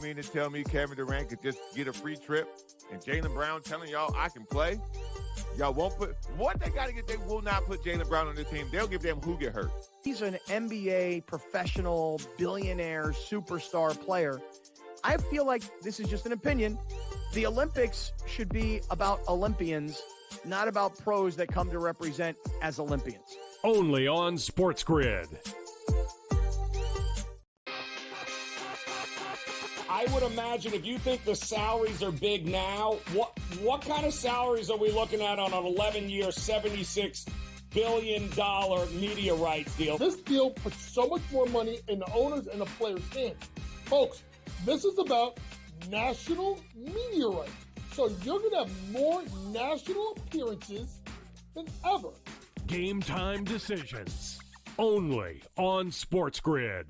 mean to tell me Kevin Durant could just get a free trip and Jaylen Brown telling y'all I can play? Y'all won't put what they got to get. They will not put Jaylen Brown on the team. They'll give them who get hurt. He's an NBA professional, billionaire, superstar player. I feel like this is just an opinion. The Olympics should be about Olympians, not about pros that come to represent as Olympians. Only on SportsGrid. I would imagine if you think the salaries are big now, what kind of salaries are we looking at on an 11-year, $76 billion media rights deal? This deal puts so much more money in the owners and the players' hands. Folks, this is about national media rights. So you're going to have more national appearances than ever. Game time decisions. Only on SportsGrid.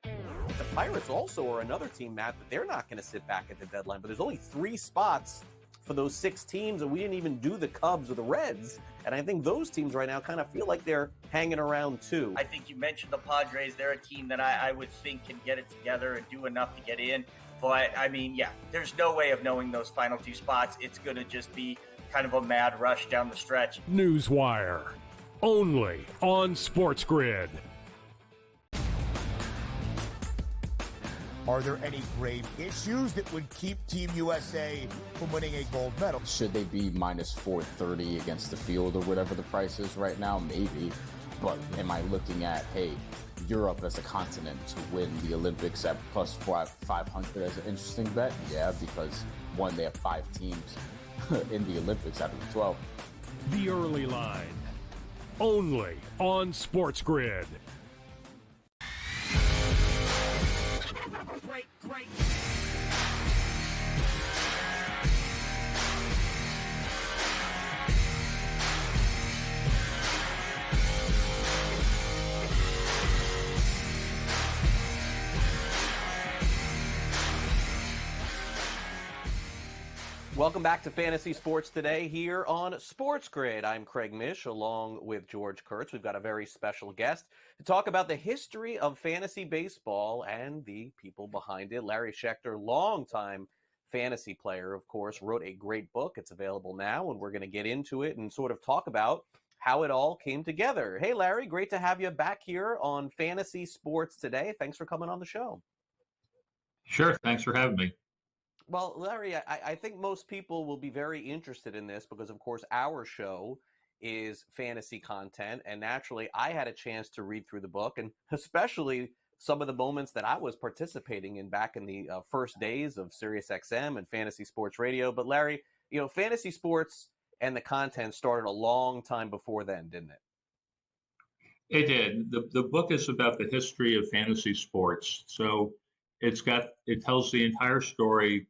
The Pirates also are another team, Matt, that they're not going to sit back at the deadline. But there's only 3 spots for those 6 teams, and we didn't even do the Cubs or the Reds. And I think those teams right now kind of feel like they're hanging around too. I think you mentioned the Padres. They're a team that I would think can get it together and do enough to get in. But, I mean, yeah, there's no way of knowing those final 2 spots. It's going to just be kind of a mad rush down the stretch. Newswire. Only on SportsGrid. Are there any grave issues that would keep Team USA from winning a gold medal? Should they be minus 430 against the field or whatever the price is right now? Maybe. But am I looking at, hey, Europe as a continent to win the Olympics at plus 500 as an interesting bet? Yeah, because one, they have 5 teams in the Olympics out of the 12. The early line. Only on SportsGrid. Great. Welcome back to Fantasy Sports Today here on SportsGrid. I'm Craig Mish along with George Kurtz. We've got a very special guest to talk about the history of fantasy baseball and the people behind it. Larry Schechter, longtime fantasy player, of course, wrote a great book. It's available now, and we're going to get into it and sort of talk about how it all came together. Hey, Larry, great to have you back here on Fantasy Sports Today. Thanks for coming on the show. Sure. Thanks for having me. Well, Larry, I think most people will be very interested in this because, of course, our show is fantasy content. And naturally, I had a chance to read through the book, and especially some of the moments that I was participating in back in the first days of SiriusXM and Fantasy Sports Radio. But, Larry, you know, fantasy sports and the content started a long time before then, didn't it? It did. The book is about the history of fantasy sports. So it tells the entire story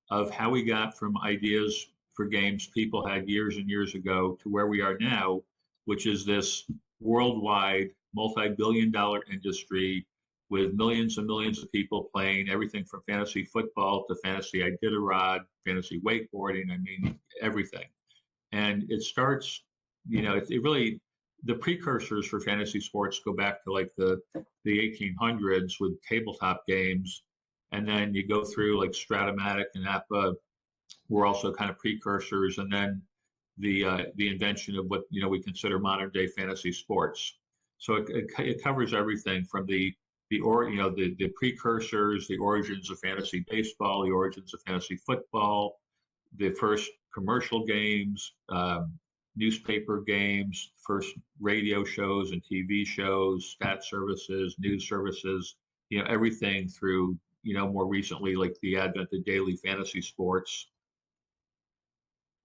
of how we got from ideas for games people had years and years ago to where we are now, which is this worldwide multi-billion-dollar industry with millions and millions of people playing everything from fantasy football to fantasy Iditarod, fantasy wakeboarding, I mean, everything. And it starts, you know, it really, the precursors for fantasy sports go back to like the 1800s with tabletop games. And then you go through like Stratomatic and APA were also kind of precursors. And then the invention of what, you know, we consider modern day fantasy sports. So it covers everything from the precursors, the origins of fantasy baseball, the origins of fantasy football, the first commercial games, newspaper games, first radio shows and TV shows, stat services, news services, you know, everything through, you know, more recently, like the advent of daily fantasy sports.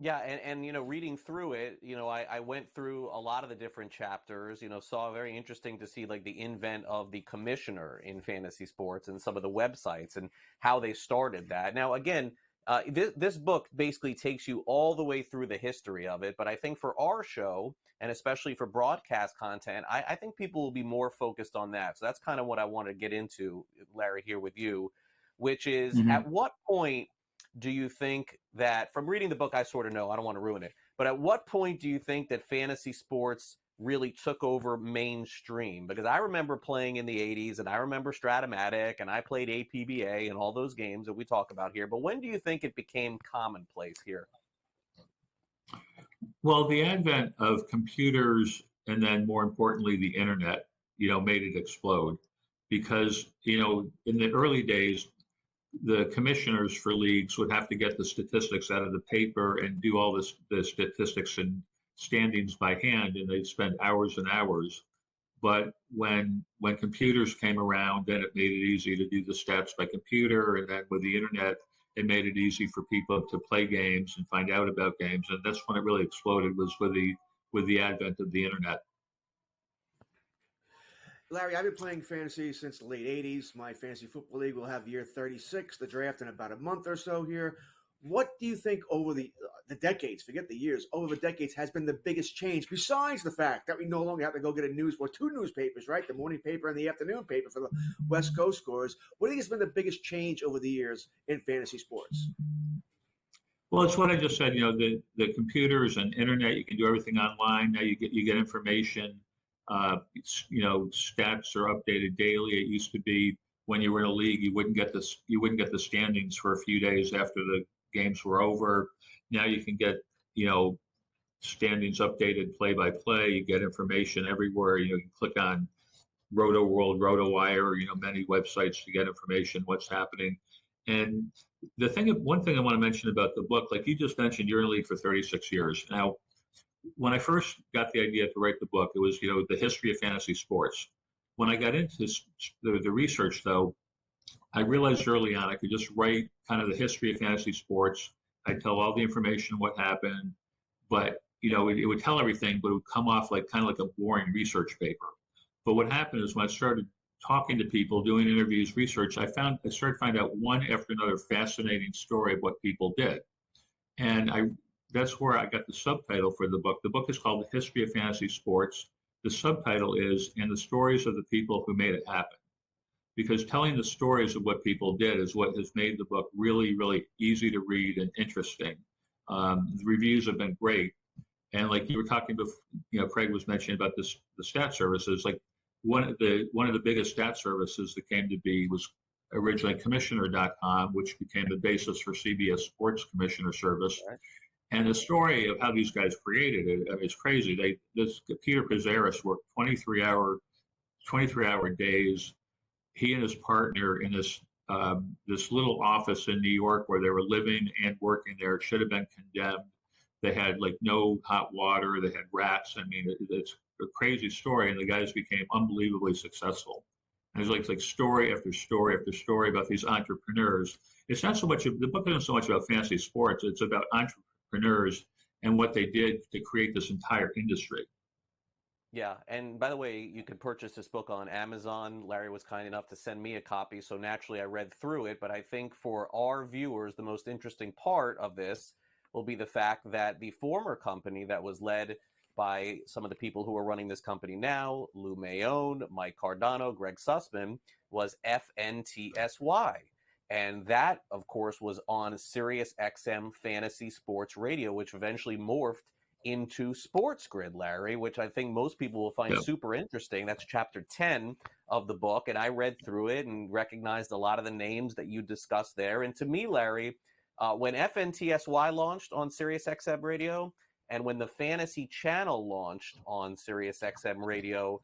Yeah, and you know, reading through it, you know, I went through a lot of the different chapters, you know, saw very interesting to see like the invent of the commissioner in fantasy sports and some of the websites and how they started that. Now, again, this book basically takes you all the way through the history of it, but I think for our show, and especially for broadcast content, I think people will be more focused on that. So that's kind of what I want to get into, Larry, here with you, which is at what point do you think that, from reading the book, I sort of know, I don't want to ruin it, but at what point do you think that fantasy sports really took over mainstream? Because I remember playing in the 80s, and I remember Stratomatic, and I played APBA and all those games that we talk about here. But when do you think it became commonplace here? Well, the advent of computers and then more importantly, the internet, made it explode because, in the early days, the commissioners for leagues would have to get the statistics out of the paper and do all the statistics and standings by hand, and they'd spend hours and hours. But when computers came around, then it made it easy to do the stats by computer, and then with the internet, it made it easy for people to play games and find out about games, and that's when it really exploded, was with the advent of the internet. Larry, I've been playing fantasy since the late 80s. My fantasy football league will have year 36, the draft in about a month or so here. What do you think over the decades, forget the years, over the decades has been the biggest change, besides the fact that we no longer have to go get two newspapers, right? The morning paper and the afternoon paper for the West Coast scores. What do you think has been the biggest change over the years in fantasy sports? Well, it's what I just said. The computers and internet. You can do everything online now. You get information. Stats are updated daily. It used to be when you were in a league, you wouldn't get the standings for a few days after the games were over. Now you can get standings updated play by play. You get information everywhere. You can click on Roto World, Roto Wire, many websites to get information what's happening. And one thing I want to mention about the book, like you just mentioned, you're in the league for 36 years. Now, when I first got the idea to write the book, it was, the history of fantasy sports. When I got into the research, though, I realized early on I could just write kind of the history of fantasy sports. I'd tell all the information, what happened, but, it would tell everything, but it would come off like kind of like a boring research paper. But what happened is when I started talking to people, doing interviews, research, I started to find out one after another fascinating story of what people did. And that's where I got the subtitle for the book. The book is called The History of Fantasy Sports. The subtitle is "And the Stories of the People Who Made It Happen." Because telling the stories of what people did is what has made the book really, really easy to read and interesting. The reviews have been great. And like you were talking before, Craig was mentioning about the stat services. Like one of the biggest stat services that came to be was originally Commissioner.com, which became the basis for CBS Sports Commissioner Service. Right. And the story of how these guys created it, is crazy. Peter Pizarris worked 23-hour days. He and his partner in this little office in New York where they were living and working there should have been condemned. They had like no hot water. They had rats. I mean, it's a crazy story, and the guys became unbelievably successful. And there's like story after story after story about these entrepreneurs. It's not so much, the book isn't so much about fantasy sports. It's about entrepreneurs and what they did to create this entire industry. Yeah, and by the way, you can purchase this book on Amazon. Larry was kind enough to send me a copy, so naturally I read through it. But I think for our viewers, the most interesting part of this will be the fact that the former company that was led by some of the people who are running this company now, Lou Mayone, Mike Cardano, Greg Sussman, was FNTSY. And that, of course, was on Sirius XM Fantasy Sports Radio, which eventually morphed into SportsGrid, Larry, which I think most people will find super interesting. That's chapter 10 of the book, and I read through it and recognized a lot of the names that you discussed there. And to me, Larry, when FNTSY launched on Sirius XM Radio and when the Fantasy Channel launched on Sirius XM Radio,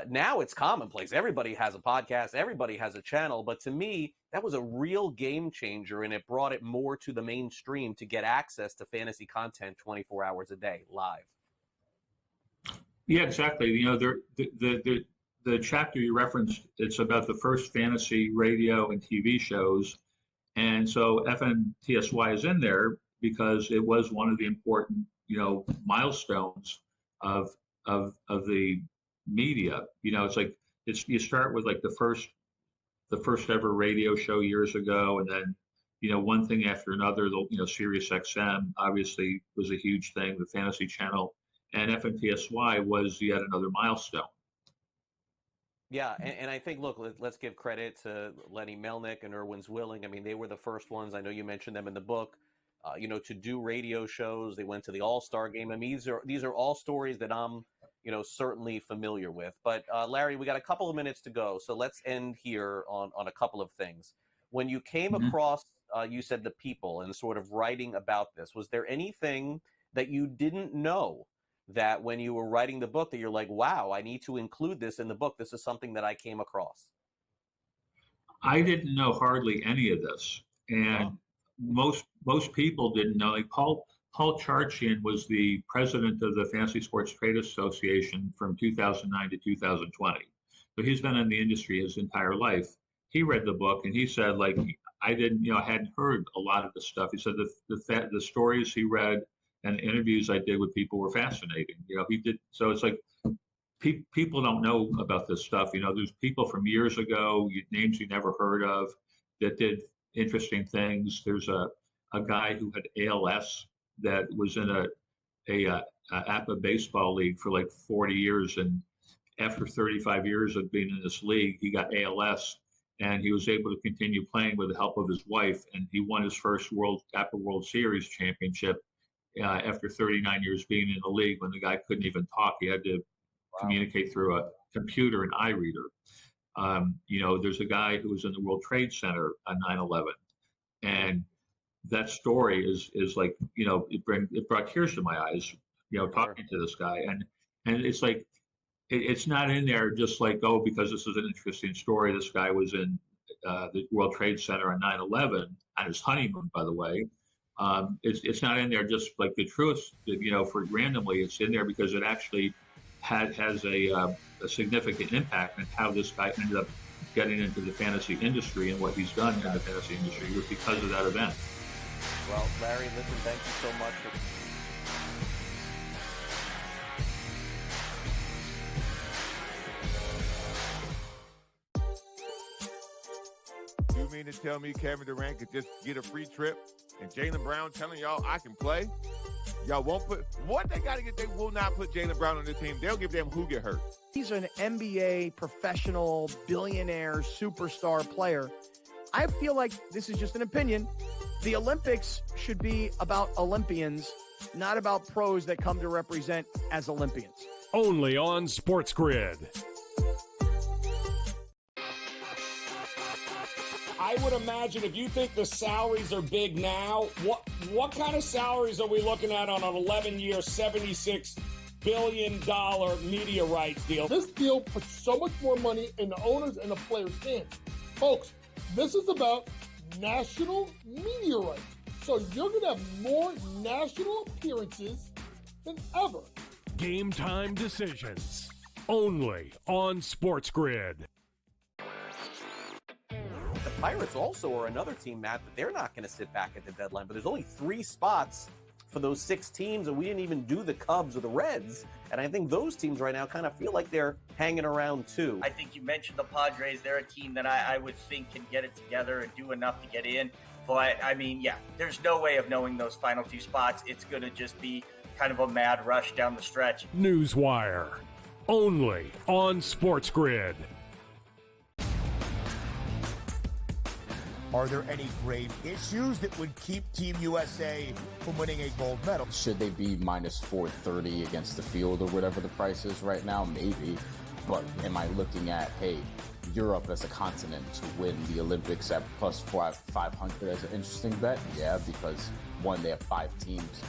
now it's commonplace. Everybody has a podcast. Everybody has a channel. But to me, that was a real game changer, and it brought it more to the mainstream to get access to fantasy content 24 hours a day, live. Yeah, exactly. The chapter you referenced, it's about the first fantasy radio and TV shows. And so FNTSY is in there because it was one of the important, milestones of the media. It's like you start with like the first ever radio show years ago, and then one thing after another. Sirius XM obviously was a huge thing, the Fantasy Channel, and FNTSY was yet another milestone. Yeah, and I think, look, let's give credit to Lenny Melnick and Irwin Zwilling. I mean, they were the first ones. I know you mentioned them in the book. To do radio shows. They went to the All-Star game. I mean, these are all stories that I'm, certainly familiar with. But Larry, we got a couple of minutes to go, so let's end here on a couple of things. When you came across, you said the people and sort of writing about this, was there anything that you didn't know that when you were writing the book that you're like, wow, I need to include this in the book? This is something that I came across. I didn't know hardly any of this, and most people didn't know. Like Paul Charchian was the president of the Fantasy Sports Trade Association from 2009 to 2020. So he's been in the industry his entire life. He read the book and he said, like, I didn't, I hadn't heard a lot of the stuff. He said the stories he read and the interviews I did with people were fascinating. He did. So it's like people don't know about this stuff. There's people from years ago, names you never heard of, that did interesting things. There's a guy who had ALS that was in a APA baseball league for like 40 years, and after 35 years of being in this league, he got ALS, and he was able to continue playing with the help of his wife, and he won his first APA World Series championship after 39 years being in the league. When the guy couldn't even talk, he had to communicate through a computer and eye reader. There's a guy who was in the World Trade Center on 9/11, and that story is like, it brought tears to my eyes, talking to this guy, and it's like, it's not in there just like, oh, because this is an interesting story. This guy was in the World Trade Center on 9/11 on his honeymoon, by the way. It's not in there just like the truth, for randomly. It's in there because it actually has a significant impact on how this guy ended up getting into the fantasy industry, and what he's done in the fantasy industry was because of that event. Well, Larry, listen, thank you so much You mean to tell me Kevin Durant could just get a free trip and Jaylen Brown telling y'all I can play? Y'all won't put what they got to get. They will not put Jaylen Brown on the team. They'll give them who get hurt. He's an NBA professional billionaire superstar player. I feel like this is just an opinion. The Olympics should be about Olympians, not about pros that come to represent as Olympians. Only on SportsGrid. I would imagine if you think the salaries are big now, what kind of salaries are we looking at on an 11-year, $76 billion media rights deal? This deal puts so much more money in the owners and the players' hands. Folks, this is about national media rights. So you're going to have more national appearances than ever. Game time decisions. Only on SportsGrid. The Pirates also are another team, Matt, that they're not going to sit back at the deadline. But there's only 3 spots for those 6 teams, and we didn't even do the Cubs or the Reds. And I think those teams right now kind of feel like they're hanging around too. I think you mentioned the Padres. They're a team that I would think can get it together and do enough to get in. But, I mean, yeah, there's no way of knowing those final 2 spots. It's going to just be kind of a mad rush down the stretch. Newswire. Only on SportsGrid. Are there any grave issues that would keep Team USA from winning a gold medal? Should they be minus 430 against the field or whatever the price is right now? Maybe. But am I looking at, hey, Europe as a continent to win the Olympics at plus 500 as an interesting bet? Yeah, because one, they have 5 teams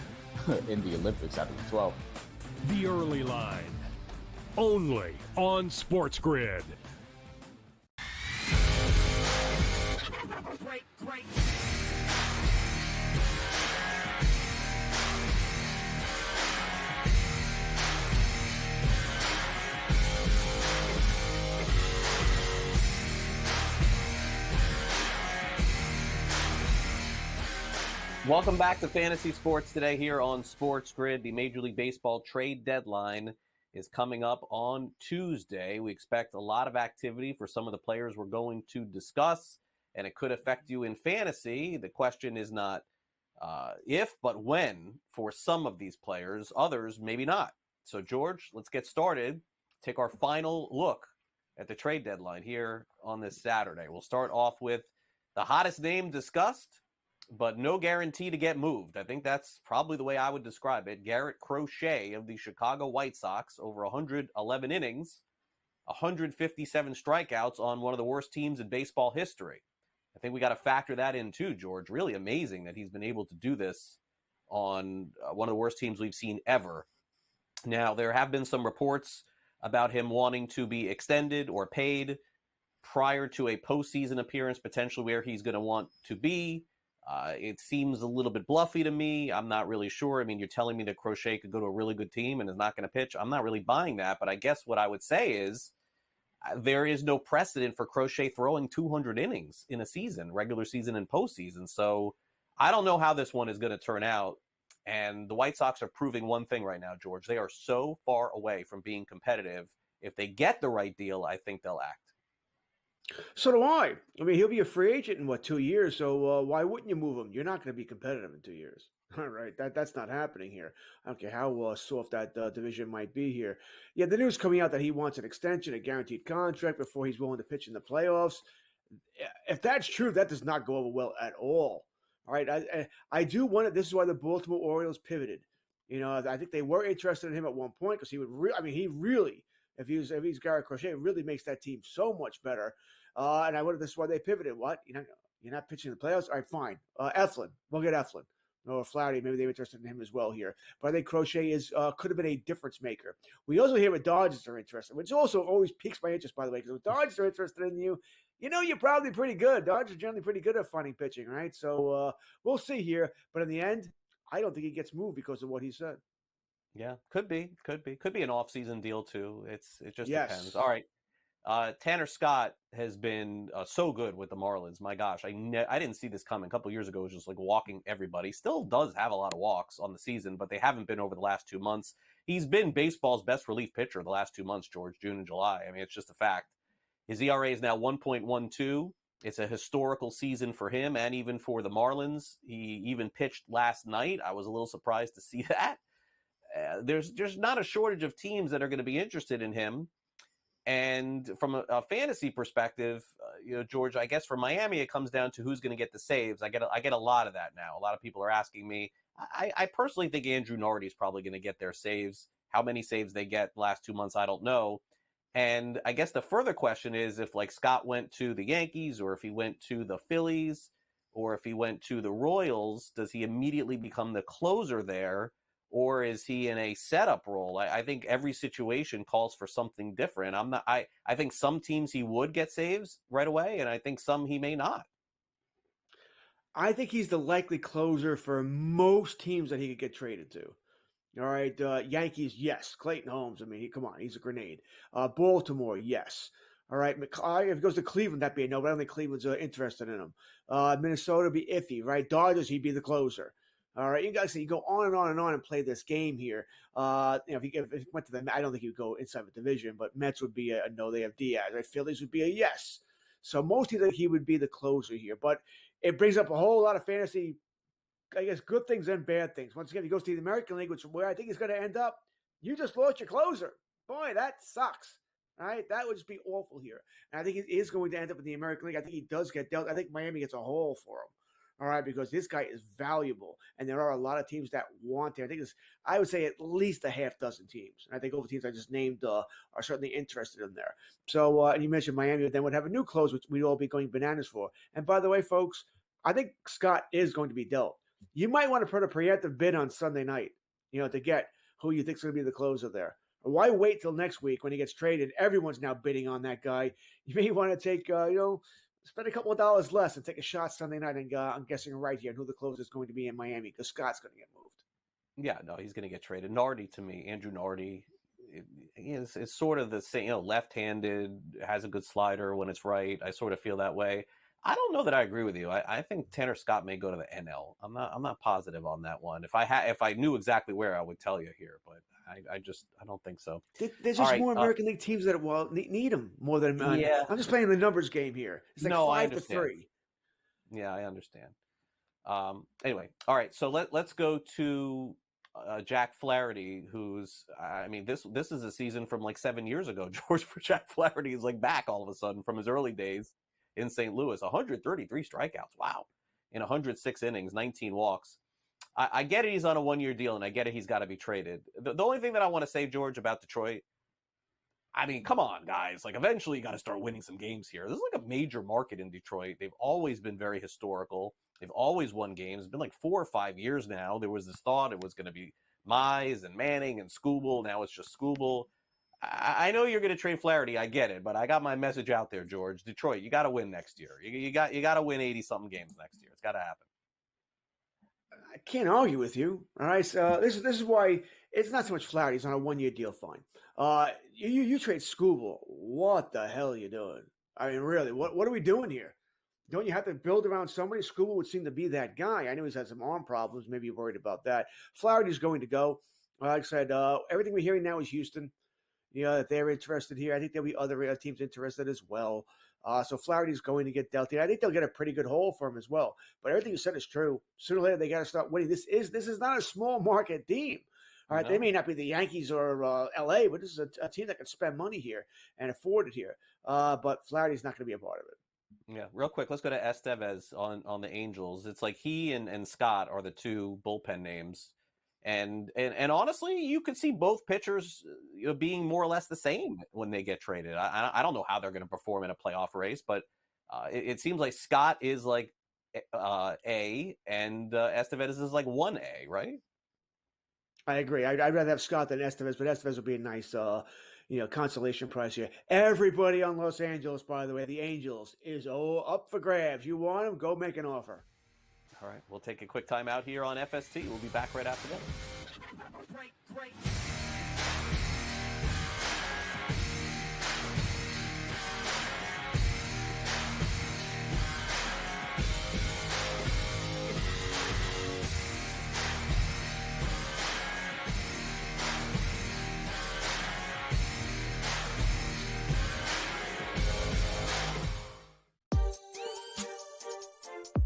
in the Olympics out of the 12. The Early Line. Only on SportsGrid. Great. Welcome back to Fantasy Sports today here on SportsGrid. The Major League Baseball trade deadline is coming up on Tuesday. We expect a lot of activity for some of the players we're going to discuss, and it could affect you in fantasy. The question is not if, but when for some of these players. Others, maybe not. So, George, let's get started. Take our final look at the trade deadline here on this Saturday. We'll start off with the hottest name discussed, but no guarantee to get moved. I think that's probably the way I would describe it. Garrett Crochet of the Chicago White Sox, over 111 innings, 157 strikeouts on one of the worst teams in baseball history. I think we got to factor that in too, George. Really amazing that he's been able to do this on one of the worst teams we've seen ever. Now, there have been some reports about him wanting to be extended or paid prior to a postseason appearance, potentially where he's going to want to be. It seems a little bit bluffy to me. I'm not really sure. I mean, you're telling me that Crochet could go to a really good team and is not going to pitch. I'm not really buying that, but I guess what I would say is there is no precedent for Crochet throwing 200 innings in a season, regular season and postseason. So I don't know how this one is going to turn out. And the White Sox are proving one thing right now, George. They are so far away from being competitive. If they get the right deal, I think they'll act. So do I. I mean, he'll be a free agent in 2 years. So why wouldn't you move him? You're not going to be competitive in 2 years. All right, that's not happening here. I don't care how soft that division might be here. Yeah, the news coming out that he wants an extension, a guaranteed contract before he's willing to pitch in the playoffs. If that's true, that does not go over well at all. All right, I do want it. This is why the Baltimore Orioles pivoted. I think they were interested in him at one point because he would. He really, if he's Garrett Crochet, it really makes that team so much better. And I wonder this is why they pivoted. What you're not pitching in the playoffs? All right, fine. Eflin, we'll get Eflin. Or Flaherty, maybe they were interested in him as well here. But I think Crochet could have been a difference maker. We also hear what Dodgers are interested, which also always piques my interest, by the way, because if Dodgers are interested in you, you're probably pretty good. Dodgers are generally pretty good at finding pitching, right? So we'll see here. But in the end, I don't think he gets moved because of what he said. Yeah, could be an off-season deal too. It just Yes. depends. All right. Tanner Scott has been so good with the Marlins. My gosh, I didn't see this coming. A couple years ago, it was just like walking everybody. Still does have a lot of walks on the season, but they haven't been over the last 2 months. He's been baseball's best relief pitcher the last 2 months, George, June and July. I mean, it's just a fact. His ERA is now 1.12. It's a historical season for him and even for the Marlins. He even pitched last night. I was a little surprised to see that. There's not a shortage of teams that are going to be interested in him. And from a fantasy perspective, George, I guess for Miami, it comes down to who's going to get the saves. I get a lot of that now. A lot of people are asking me. I personally think Andrew Nardi is probably going to get their saves. How many saves they get the last 2 months, I don't know. And I guess the further question is if like Scott went to the Yankees or if he went to the Phillies or if he went to the Royals, does he immediately become the closer there? Or is he in a setup role? I think every situation calls for something different. I think some teams he would get saves right away, and I think some he may not. I think he's the likely closer for most teams that he could get traded to. All right, Yankees, yes. Clayton Holmes, come on, he's a grenade. Baltimore, yes. All right, if he goes to Cleveland, that'd be a no, but I don't think Cleveland's interested in him. Minnesota would be iffy, right? Dodgers, he'd be the closer. All right, you guys, you go on and on and on and play this game here. If he went to I don't think he would go inside the division, but Mets would be a no. They have Diaz. Right? Phillies would be a yes. So most teams think he would be the closer here, but it brings up a whole lot of fantasy, I guess, good things and bad things. Once again, he goes to the American League, which is where I think he's going to end up. You just lost your closer. Boy, that sucks. All right, that would just be awful here. And I think he is going to end up in the American League. I think he does get dealt. I think Miami gets a haul for him. All right, because this guy is valuable, and there are a lot of teams that want him. I would say at least a half dozen teams. And I think all the teams I just named are certainly interested in there. So, and you mentioned Miami, then would have a new close, which we'd all be going bananas for. And by the way, folks, I think Scott is going to be dealt. You might want to put a preemptive bid on Sunday night, to get who you think is going to be the closer there. Or why wait till next week when he gets traded? Everyone's now bidding on that guy. You may want to take, spend a couple of dollars less and take a shot Sunday night. And I'm guessing right here who the closer is going to be in Miami because Scott's going to get moved. Yeah, no, he's going to get traded. Nardi, to me, Andrew Nardi, it's sort of the same, left-handed, has a good slider when it's right. I sort of feel that way. I don't know that I agree with you. I think Tanner Scott may go to the NL. I'm not positive on that one. If I knew exactly where, I would tell you here, but I don't think so. There's just more American League teams that need him more than yeah. I'm just playing the numbers game here. It's like 5-3. Yeah, I understand. Anyway, all right. So let's go to Jack Flaherty, who's this is a season from like 7 years ago. George, for Jack Flaherty is like back all of a sudden from his early days in St. Louis. 133 strikeouts. Wow. in 106 innings, 19 walks. I get it, he's on a one-year deal, and I get it, he's got to be traded. The only thing that I want to say, George, about Detroit, I mean, come on, guys. Like, eventually you got to start winning some games here. This is like a major market in Detroit. They've always been very historical. They've always won games. It's been like 4 or 5 years now. There was this thought it was going to be Mize and Manning and Skubal. Now it's just Skubal. I know you're going to trade Flaherty. I get it, but I got my message out there, George. Detroit, you got to win next year. You got to win 80-something games next year. It's got to happen. I can't argue with you. All right, so this is why it's not so much Flaherty. He's on a one-year deal. Fine. You trade Skubal. What the hell are you doing? I mean, really, what are we doing here? Don't you have to build around somebody? Skubal would seem to be that guy. I know he's had some arm problems. Maybe you're worried about that. Flaherty's going to go. Like I said, everything we're hearing now is Houston. That they're interested here. I think there'll be other teams interested as well. So Flaherty's going to get dealt here. I think they'll get a pretty good haul for him as well. But everything you said is true. Sooner or later, they got to start winning. This is not a small market team. All right, They may not be the Yankees or L.A., but this is a team that can spend money here and afford it here. But Flaherty's not going to be a part of it. Yeah, real quick, let's go to Estevez on the Angels. It's like he and Scott are the two bullpen names. And honestly, you could see both pitchers being more or less the same when they get traded. I don't know how they're going to perform in a playoff race, but it seems like Scott is like A and Estevez is like 1A, right? I agree. I'd rather have Scott than Estevez, but Estevez would be a nice consolation prize here. Everybody on Los Angeles, by the way, the Angels is up for grabs. You want them? Go make an offer. All right, we'll take a quick time out here on FST. We'll be back right after that.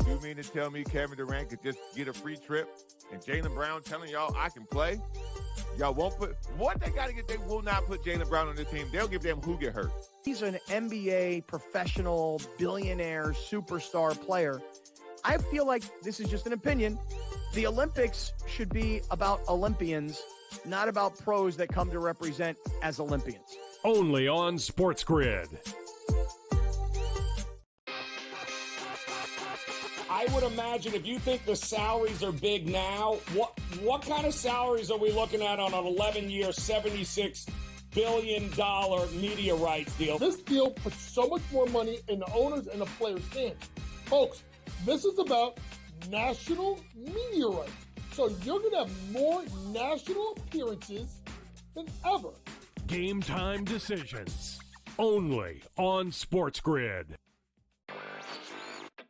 You mean to tell me Kevin Durant could just get a free trip and Jaylen Brown telling y'all I can play? Y'all won't put what they got to get. They will not put Jaylen Brown on the team. They'll give them who get hurt. He's an NBA professional, billionaire, superstar player. I feel like this is just an opinion. The Olympics should be about Olympians, not about pros that come to represent as Olympians. Only on SportsGrid. I would imagine if you think the salaries are big now, what kind of salaries are we looking at on an 11-year, $76 billion media rights deal? This deal puts so much more money in the owners and the players' hands. Folks, this is about national media rights. So you're going to have more national appearances than ever. Game time decisions. Only on SportsGrid.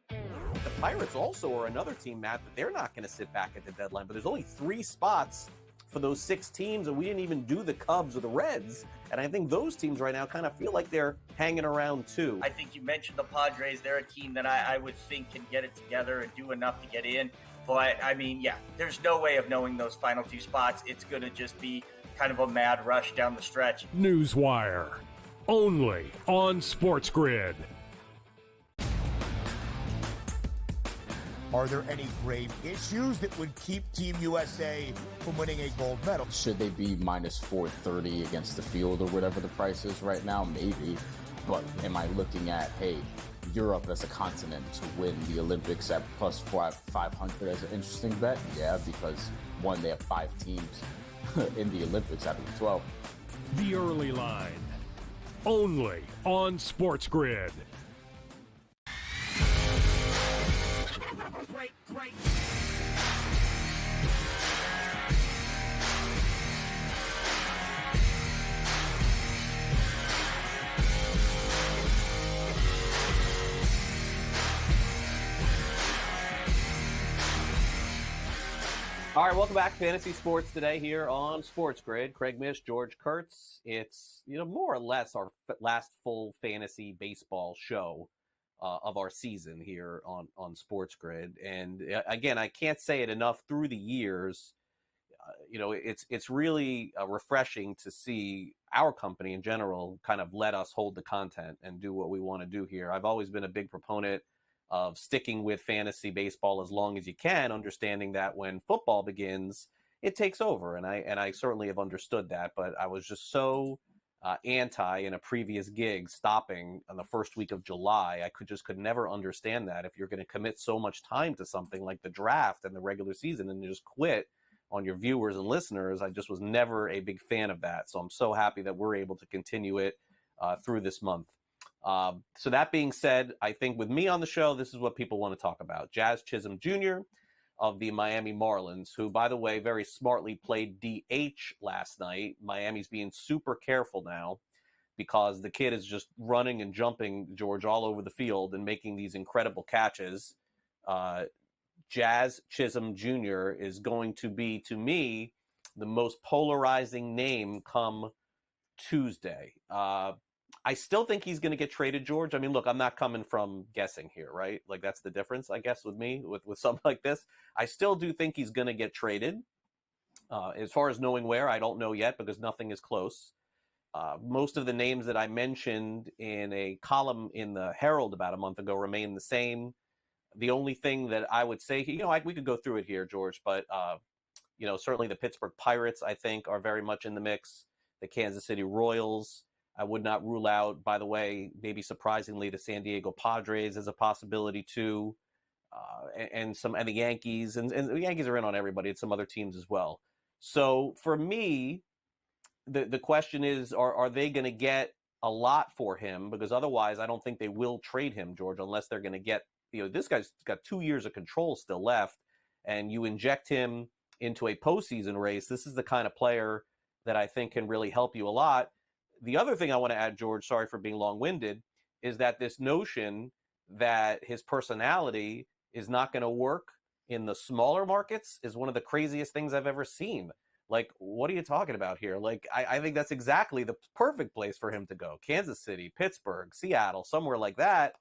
The Pirates also are another team, Matt, that they're not going to sit back at the deadline. But there's only 3 spots for those 6 teams, and we didn't even do the Cubs or the Reds. And I think those teams right now kind of feel like they're hanging around too. I think you mentioned the Padres. They're a team that I would think can get it together and do enough to get in. But, I mean, yeah, there's no way of knowing those final 2 spots. It's going to just be kind of a mad rush down the stretch. Newswire. Only on SportsGrid. Are there any grave issues that would keep Team USA from winning a gold medal? Should they be minus 430 against the field or whatever the price is right now? Maybe. But am I looking at, hey, Europe as a continent to win the Olympics at plus 500 as an interesting bet? Yeah, because one, they have 5 teams in the Olympics out of the 12. The early line. Only on SportsGrid. All right, welcome back to Fantasy Sports Today here on SportsGrid. Craig Mish, George Kurtz. It's, more or less our last full fantasy baseball show of our season here on SportsGrid. And again, I can't say it enough through the years. It's really refreshing to see our company in general kind of let us hold the content and do what we want to do here. I've always been a big proponent of sticking with fantasy baseball as long as you can, understanding that when football begins, it takes over. And I certainly have understood that, but I was just so anti in a previous gig stopping on the first week of July. I could never understand that. If you're going to commit so much time to something like the draft and the regular season and you just quit on your viewers and listeners, I just was never a big fan of that. So I'm so happy that we're able to continue it through this month. So that being said, I think with me on the show, this is what people want to talk about. Jazz Chisholm Jr. of the Miami Marlins, who, by the way, very smartly played DH last night. Miami's being super careful now because the kid is just running and jumping, George, all over the field and making these incredible catches. Jazz Chisholm Jr. is going to be, to me, the most polarizing name come Tuesday. I still think he's going to get traded, George. I mean, look, I'm not coming from guessing here, right? Like, that's the difference, I guess, with me, with something like this. I still do think he's going to get traded. As far as knowing where, I don't know yet because nothing is close. Most of the names that I mentioned in a column in the Herald about a month ago remain the same. The only thing that I would say, we could go through it here, George, but, certainly the Pittsburgh Pirates, I think, are very much in the mix. The Kansas City Royals, I would not rule out, by the way, maybe surprisingly, the San Diego Padres as a possibility too, and the Yankees, and the Yankees are in on everybody, and some other teams as well. So for me, the question is, are they going to get a lot for him? Because otherwise, I don't think they will trade him, George, unless they're going to get, this guy's got 2 years of control still left, and you inject him into a postseason race. This is the kind of player that I think can really help you a lot. The other thing I want to add, George, sorry for being long-winded, is that this notion that his personality is not going to work in the smaller markets is one of the craziest things I've ever seen. Like, what are you talking about here? Like, I think that's exactly the perfect place for him to go. Kansas City, Pittsburgh, Seattle, somewhere like that.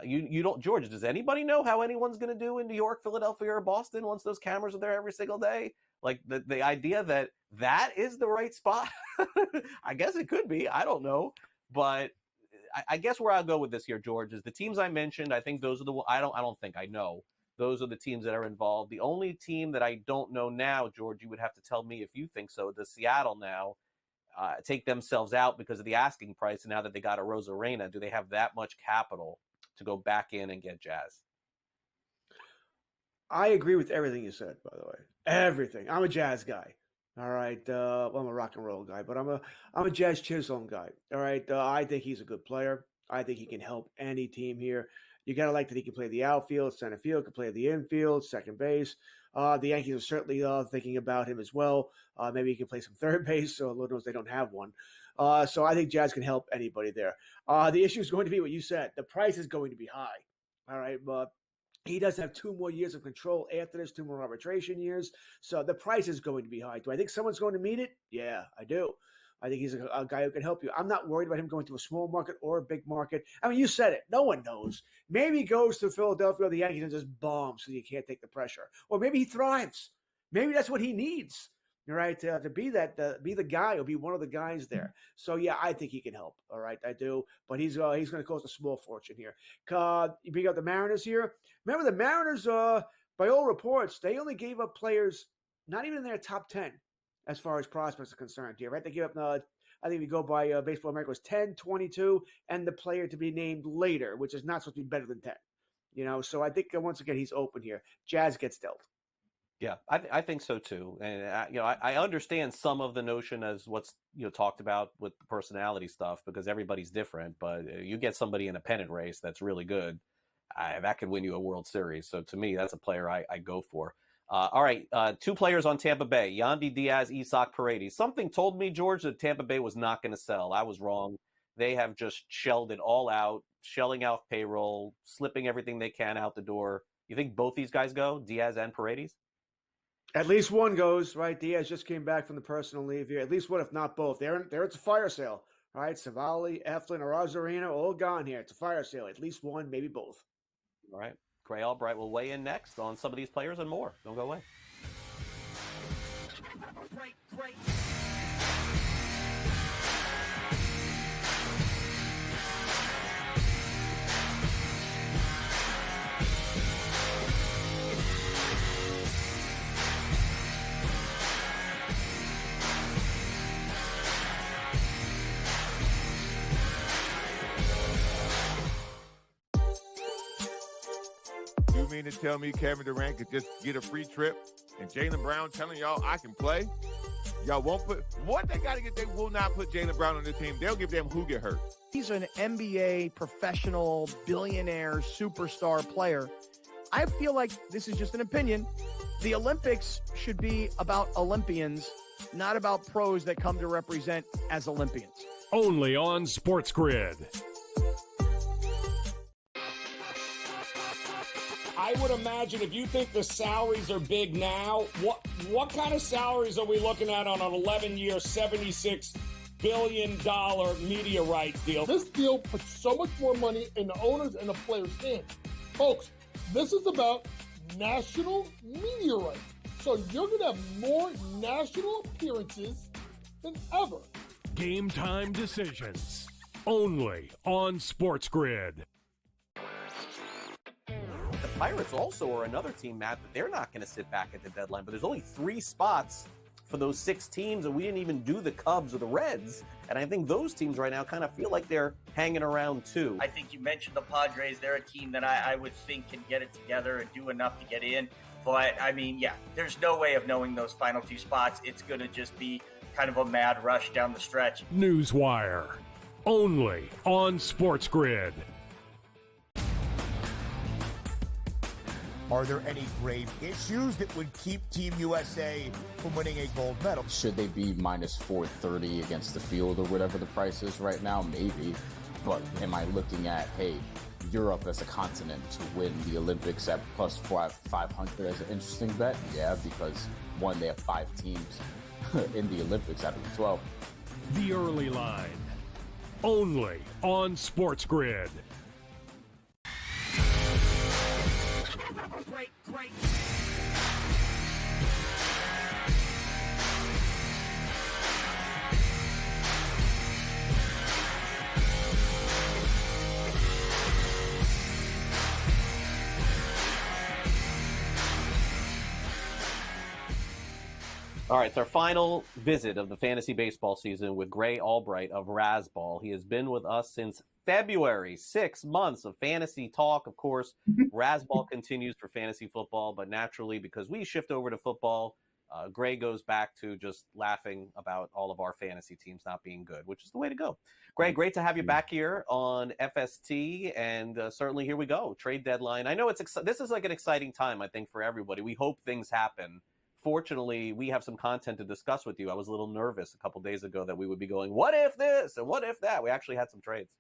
You don't, George, does anybody know how anyone's going to do in New York, Philadelphia, or Boston once those cameras are there every single day? Like, the idea that is the right spot, I guess it could be. I don't know. But I guess where I'll go with this here, George, is the teams I mentioned. I think those are I don't think I know. Those are the teams that are involved. The only team that I don't know now, George, you would have to tell me if you think so, does Seattle now take themselves out because of the asking price, and now that they got a Rosarena, do they have that much capital to go back in and get Jazz? I agree with everything you said, by the way. Everything. I'm a Jazz guy. All right. Well, I'm a rock and roll guy, but I'm a Jazz Chisholm guy. All right. I think he's a good player. I think he can help any team here. You got to like that he can play the outfield, center field, can play the infield, second base. The Yankees are certainly thinking about him as well. Maybe he can play some third base, so Lord knows they don't have one. So I think Jazz can help anybody there. The issue is going to be what you said. The price is going to be high. All right. But he does have 2 more years of control after this, 2 more arbitration years. So the price is going to be high. Do I think someone's going to meet it? Yeah, I do. I think he's a guy who can help you. I'm not worried about him going to a small market or a big market. I mean, you said it. No one knows. Maybe he goes to Philadelphia or the Yankees and just bombs so you can't take the pressure. Or maybe he thrives. Maybe that's what he needs, right, to be be the guy or be one of the guys there. So, yeah, I think he can help. All right, I do. But he's going to cost a small fortune here. You bring up the Mariners here. Remember, the Mariners, by all reports, they only gave up players not even in their top 10 as far as prospects are concerned here, right? They gave up, I think we go by Baseball America, was 10, 22, and the player to be named later, which is not supposed to be better than 10. So I think, once again, he's open here. Jazz gets dealt. Yeah, I think so too. And, I understand some of the notion as what's, talked about with the personality stuff because everybody's different, but you get somebody in a pennant race that's really good, that could win you a World Series. So to me, that's a player I go for. All right, 2 players on Tampa Bay, Yandy Diaz, Isaac Paredes. Something told me, George, that Tampa Bay was not going to sell. I was wrong. They have just shelled it all out, shelling out payroll, slipping everything they can out the door. You think both these guys go, Diaz and Paredes? At least one goes, right? Diaz just came back from the personal leave here. At least one, if not both. There it's a fire sale, right? Savali, Eflin, or Rosarena, all gone here. It's a fire sale. At least one, maybe both. All right. Gray Albright will weigh in next on some of these players and more. Don't go away. mean to tell me Kevin Durant could just get a free trip and Jaylen Brown telling y'all I can play? Y'all won't put what they got to get. They will not put Jaylen Brown on the team. They'll give them who get hurt. He's an NBA professional billionaire superstar player. I feel like this is just an opinion. The Olympics should be about Olympians, not about pros that come to represent as Olympians. Only on SportsGrid. I would imagine if you think the salaries are big now, what kind of salaries are we looking at on an 11-year, $76 billion media rights deal? This deal puts so much more money in the owners and the players' hands. Folks, this is about national media rights. So you're going to have more national appearances than ever. Game time decisions. Only on SportsGrid. The Pirates also are another team, Matt, that they're not going to sit back at the deadline. But there's only 3 spots for those 6 teams, and we didn't even do the Cubs or the Reds. And I think those teams right now kind of feel like they're hanging around too. I think you mentioned the Padres. They're a team that I would think can get it together and do enough to get in. But, I mean, yeah, there's no way of knowing those final 2 spots. It's going to just be kind of a mad rush down the stretch. Newswire. Only on SportsGrid. Are there any grave issues that would keep Team USA from winning a gold medal? Should they be minus 430 against the field or whatever the price is right now? Maybe. But am I looking at, hey, Europe as a continent to win the Olympics at plus 500 as an interesting bet? Yeah, because one, they have 5 teams in the Olympics out of the 12. The Early Line. Only on SportsGrid. Great. All right, it's our final visit of the fantasy baseball season with Gray Albright of Razzball. He has been with us since February. 6 months of fantasy talk. Of course, Razzball continues for fantasy football, but naturally, because we shift over to football, Gray goes back to just laughing about all of our fantasy teams not being good, which is the way to go. Gray, great to have you back here on FST, and certainly here we go. Trade deadline. I know this is like an exciting time, I think, for everybody. We hope things happen. Fortunately, we have some content to discuss with you. I was a little nervous a couple days ago that we would be going, what if this and what if that? We actually had some trades.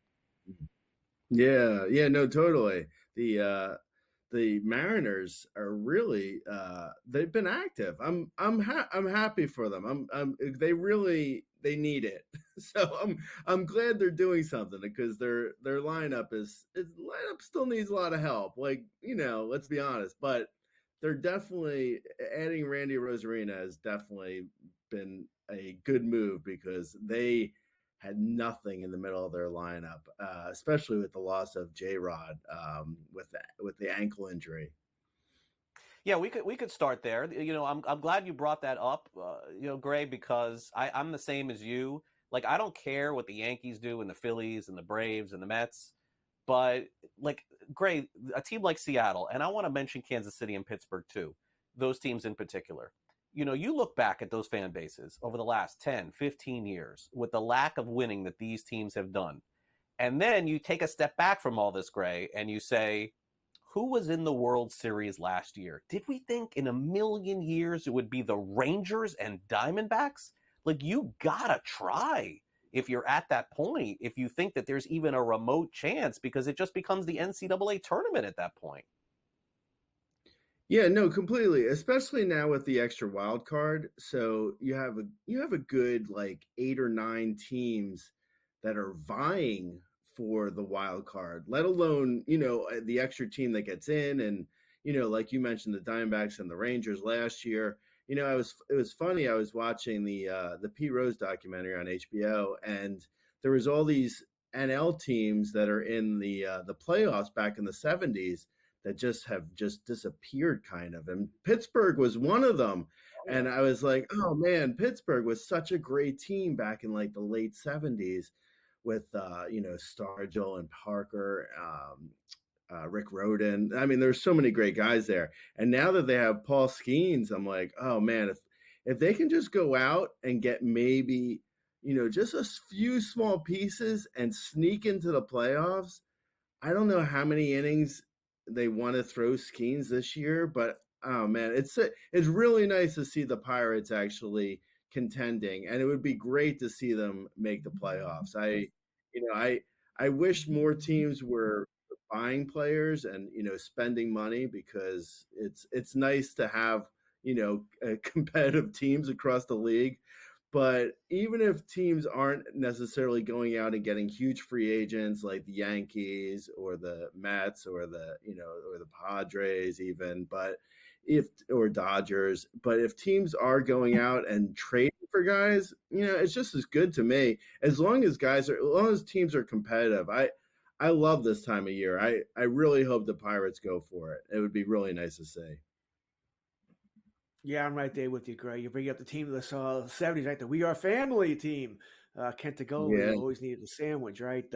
Yeah, no, totally. The Mariners are really they've been active. I'm happy for them. They need it. So I'm glad they're doing something because their lineup still needs a lot of help. Like, let's be honest, but they're definitely adding Randy Rosarina has definitely been a good move because they had nothing in the middle of their lineup, especially with the loss of J-Rod with the ankle injury. Yeah, we could start there. I'm glad you brought that up, Gray, because I'm the same as you. Like, I don't care what the Yankees do and the Phillies and the Braves and the Mets. But, like, Gray, a team like Seattle, and I want to mention Kansas City and Pittsburgh, too, those teams in particular. You look back at those fan bases over the last 10, 15 years with the lack of winning that these teams have done. And then you take a step back from all this, Gray, and you say, who was in the World Series last year? Did we think in a million years it would be the Rangers and Diamondbacks? Like, you gotta try. If you're at that point, if you think that there's even a remote chance, because it just becomes the NCAA tournament at that point. Yeah, no, completely. Especially now with the extra wild card. So you have a good like 8 or 9 teams that are vying for the wild card, let alone, the extra team that gets in. And, like you mentioned, the Diamondbacks and the Rangers last year. It was funny. I was watching the Pete Rose documentary on HBO, and there was all these NL teams that are in the playoffs back in the 70s that just have disappeared kind of. And Pittsburgh was one of them. And I was like, oh man, Pittsburgh was such a great team back in like the late 70s with Stargell and Parker. Rick Rhoden. I mean, there's so many great guys there. And now that they have Paul Skenes, I'm like, oh man, if they can just go out and get maybe, just a few small pieces and sneak into the playoffs. I don't know how many innings they want to throw Skenes this year, but oh man, it's really nice to see the Pirates actually contending, and it would be great to see them make the playoffs. I wish more teams were buying players and spending money, because it's nice to have competitive teams across the league. But even if teams aren't necessarily going out and getting huge free agents like the Yankees or the Mets or the Padres even, or Dodgers, but if teams are going out and trading for guys, it's just as good to me, as long as teams are competitive. I love this time of year. I really hope the Pirates go for it. It would be really nice to see. Yeah, I'm right there with you, Greg. You bring up the team of the 70s, right? The We Are Family team. Kent Yeah. always needed a sandwich, right?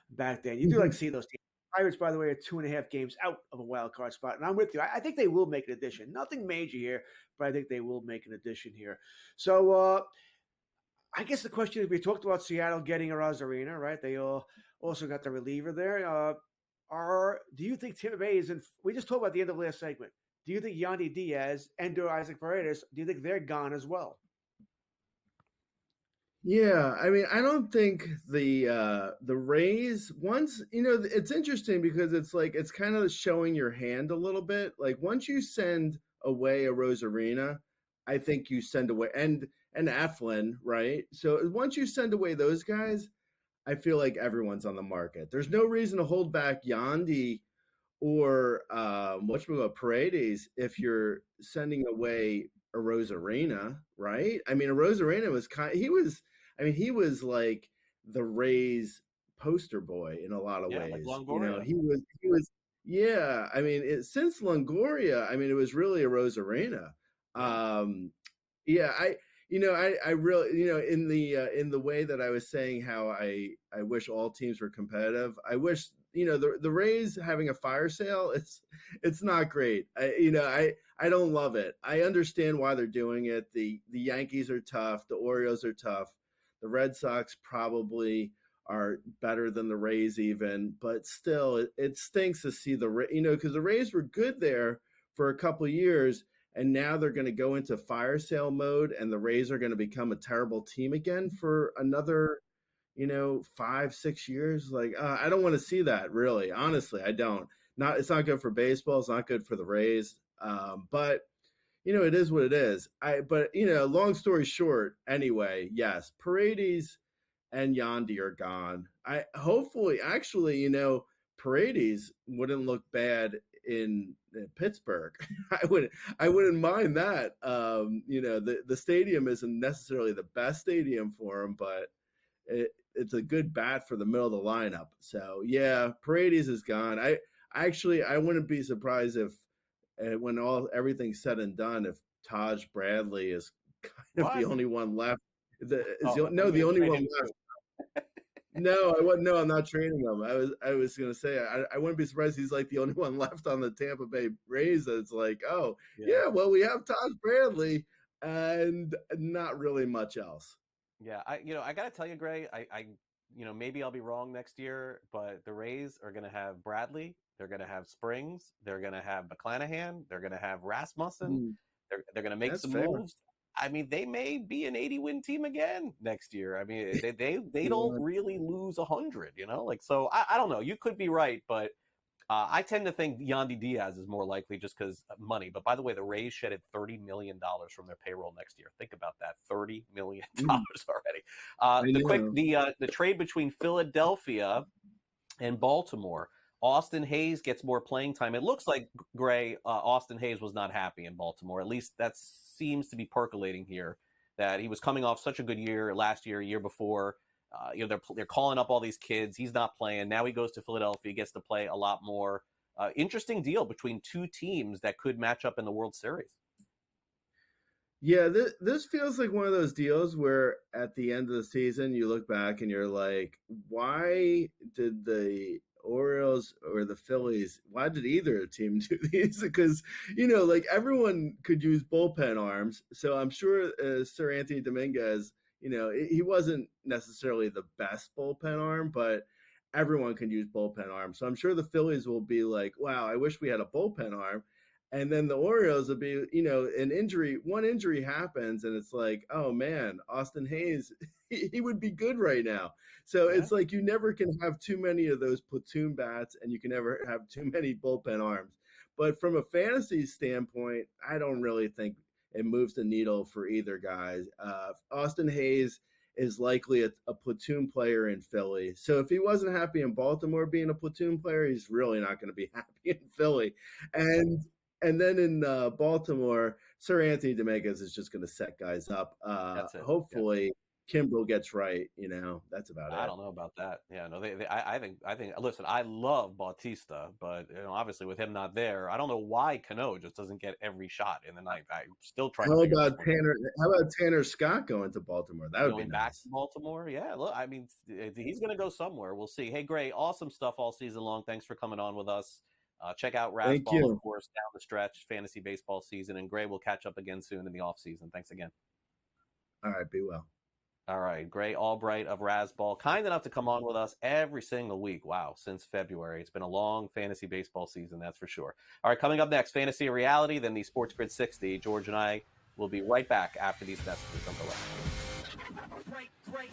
Back then. You do like to see those teams. Pirates, by the way, are 2.5 games out of a wild card spot. And I'm with you. I think they will make an addition. Nothing major here, but I think they will make an addition here. So I guess the question is, we talked about Seattle getting a Rosarina, right? They also got the reliever there. Do you think Tim Bay is in? We just talked about the end of the last segment. Do you think Yandy Diaz and Isaac Paredes, do you think they're gone as well? Yeah, I mean, I don't think the Rays once, it's interesting because it's kind of showing your hand a little bit. Like once you send away a Rosarina, I think you send away and Eflin, right? So once you send away those guys, I feel like everyone's on the market. There's no reason to hold back Yandy or Paredes if you're sending away a Rosarina, right? I mean, a Rosarina he was like the Rays poster boy in a lot of ways. Like Longoria. He was. Yeah, I mean, since Longoria, I mean, it was really a Rosarina. Yeah, I really, in the way that I was saying how I wish all teams were competitive. I wish, the Rays having a fire sale, it's not great. I don't love it. I understand why they're doing it. The Yankees are tough. The Orioles are tough. The Red Sox probably are better than the Rays even, but still it stinks to see because the Rays were good there for a couple of years. And now they're going to go into fire sale mode, and the Rays are going to become a terrible team again for another, 5-6 years. Like, I don't want to see that, really. Honestly, I don't. It's not good for baseball. It's not good for the Rays. But it is what it is. Long story short, anyway, yes, Paredes and Yandy are gone. Paredes wouldn't look bad in Pittsburgh. I wouldn't mind that. The stadium isn't necessarily the best stadium for him, but it's a good bat for the middle of the lineup. So yeah, Paredes is gone. I wouldn't be surprised if when everything's said and done, if Taj Bradley is kind of the only one left. The only one left. No, I'm not trading him. I was gonna say I wouldn't be surprised he's like the only one left on the Tampa Bay Rays. That's like, oh yeah, well we have Taj Bradley and not really much else. Yeah, I gotta tell you, Gray, I maybe I'll be wrong next year, but the Rays are gonna have Bradley, they're gonna have Springs, they're gonna have McClanahan, they're gonna have Rasmussen, they're gonna make some moves. I mean, they may be an 80-win team again next year. I mean, they don't really lose 100, so I don't know. You could be right, but I tend to think Yandy Diaz is more likely just because of money. But by the way, the Rays shedded $30 million from their payroll next year. Think about that, $30 million already. The trade between Philadelphia and Baltimore. Austin Hayes gets more playing time. It looks like, Gray, Austin Hayes was not happy in Baltimore. At least that seems to be percolating here, that he was coming off such a good year last year, year before. They're calling up all these kids. He's not playing. Now he goes to Philadelphia, gets to play a lot more. Interesting deal between two teams that could match up in the World Series. Yeah, this feels like one of those deals where at the end of the season, you look back and you're like, why did the Orioles or the Phillies, why did either team do these? Because, like everyone could use bullpen arms. So I'm sure Sir Anthony Dominguez, he wasn't necessarily the best bullpen arm, but everyone can use bullpen arms. So I'm sure the Phillies will be like, wow, I wish we had a bullpen arm. And then the Orioles will be, one injury happens and it's like, oh man, Austin Hayes, he would be good right now. So it's like you never can have too many of those platoon bats and you can never have too many bullpen arms. But from a fantasy standpoint, I don't really think it moves the needle for either guy. Austin Hayes is likely a platoon player in Philly. So if he wasn't happy in Baltimore being a platoon player, he's really not going to be happy in Philly. And then in Baltimore, Sir Anthony Dominguez is just going to set guys up. Hopefully, Kimbrel gets right. That's about it. I don't know about that. Yeah, no, I think. Listen, I love Bautista, but obviously with him not there, I don't know why Cano just doesn't get every shot in the ninth. I'm still trying. How about Tanner Scott going to Baltimore? That would be nice. Back to Baltimore. Yeah, look, I mean, he's going to go somewhere. We'll see. Hey, Gray, awesome stuff all season long. Thanks for coming on with us. Check out Razzball, of course, down the stretch, fantasy baseball season. And Gray, will catch up again soon in the off season. Thanks again. All right, be well. All right, Gray Albright of Razzball, kind enough to come on with us every single week. Wow, since February. It's been a long fantasy baseball season, that's for sure. All right, coming up next, Fantasy Reality, then the SportsGrid 60. George and I will be right back after these messages. Don't go away. Great.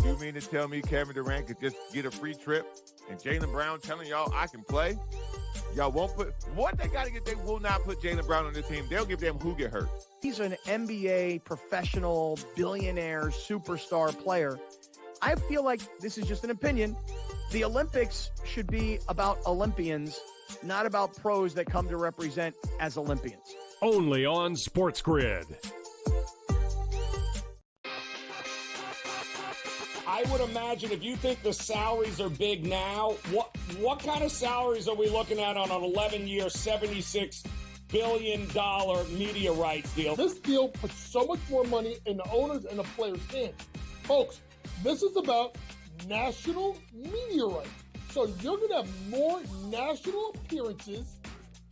You mean to tell me Kevin Durant could just get a free trip and Jaylen Brown telling y'all I can play? Y'all won't put what they got to get. They will not put Jaylen Brown on the team. They'll give them who get hurt. He's an NBA professional, billionaire, superstar player. I feel like this is just an opinion. The Olympics should be about Olympians, not about pros that come to represent as Olympians. Only on SportsGrid. I would imagine if you think the salaries are big now, what kind of salaries are we looking at on an 11-year, $76 billion media rights deal? This deal puts so much more money in the owners and the players' hands. Folks, this is about national media rights. So you're going to have more national appearances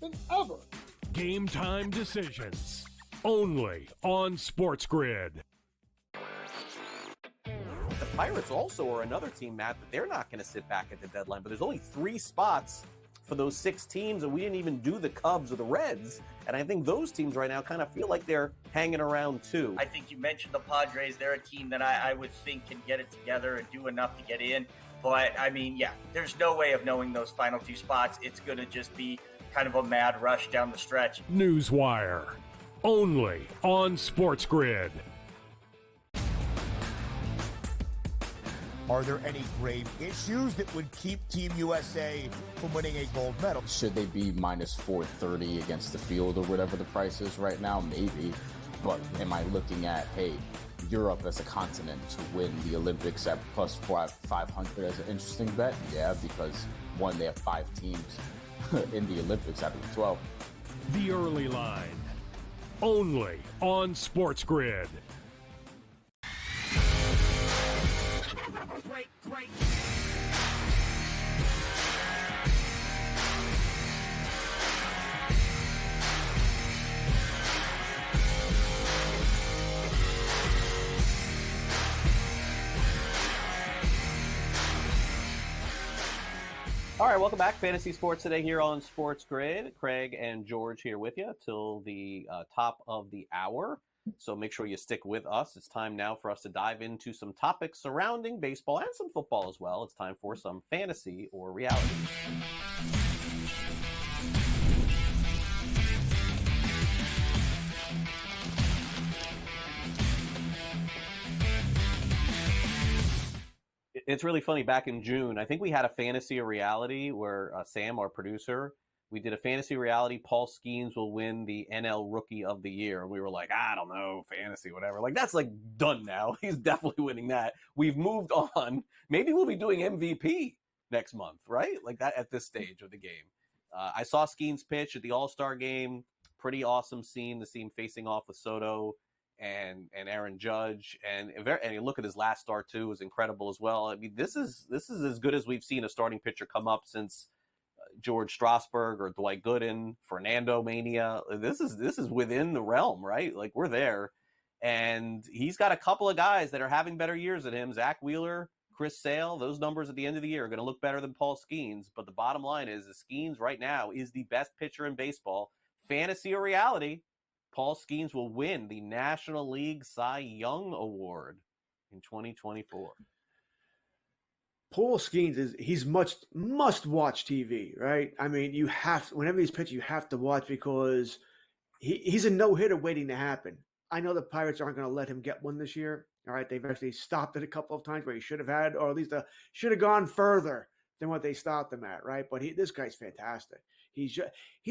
than ever. Game time decisions. Only on SportsGrid. The Pirates also are another team, Matt, that they're not going to sit back at the deadline. But there's only 3 spots for those 6 teams, and we didn't even do the Cubs or the Reds. And I think those teams right now kind of feel like they're hanging around too. I think you mentioned the Padres. They're a team that I would think can get it together and do enough to get in. But, I mean, yeah, there's no way of knowing those final 2 spots. It's going to just be kind of a mad rush down the stretch. Newswire. Only on SportsGrid. Are there any grave issues that would keep Team USA from winning a gold medal? Should they be minus 430 against the field or whatever the price is right now? Maybe. But am I looking at, hey, Europe as a continent to win the Olympics at plus 500 as an interesting bet? Yeah, because one, they have 5 teams in the Olympics out of the 12. The early line. Only on SportsGrid. Great. All right, welcome back. Fantasy Sports Today here on SportsGrid. Craig and George here with you till the top of the hour. So make sure you stick with us. It's time now for us to dive into some topics surrounding baseball and some football as well. It's time for some fantasy or reality. It's really funny. Back in June, I think we had a fantasy or reality where Sam, our producer, we did a fantasy reality. Paul Skenes will win the NL Rookie of the Year. And we were like, I don't know, fantasy, whatever. Like, that's like done now. He's definitely winning that. We've moved on. Maybe we'll be doing MVP next month, right? Like that at this stage of the game. I saw Skenes pitch at the All-Star game. Pretty awesome scene. The scene facing off with Soto and Aaron Judge. And you look at his last start too, was incredible as well. I mean, this is as good as we've seen a starting pitcher come up since George Strasburg or Dwight Gooden, Fernando Mania. This is within the realm, right? Like, we're there. And he's got a couple of guys that are having better years than him. Zach Wheeler, Chris Sale, those numbers at the end of the year are going to look better than Paul Skenes. But the bottom line is Skenes right now is the best pitcher in baseball. Fantasy or reality, Paul Skenes will win the National League Cy Young Award in 2024. Paul Skenes he's must watch TV, right? I mean, you have, whenever he's pitching, you have to watch because he's a no-hitter waiting to happen. I know the Pirates aren't going to let him get one this year. All right, they've actually stopped it a couple of times where he should have had, or at least should have gone further than what they stopped him at, right? But this guy's fantastic. He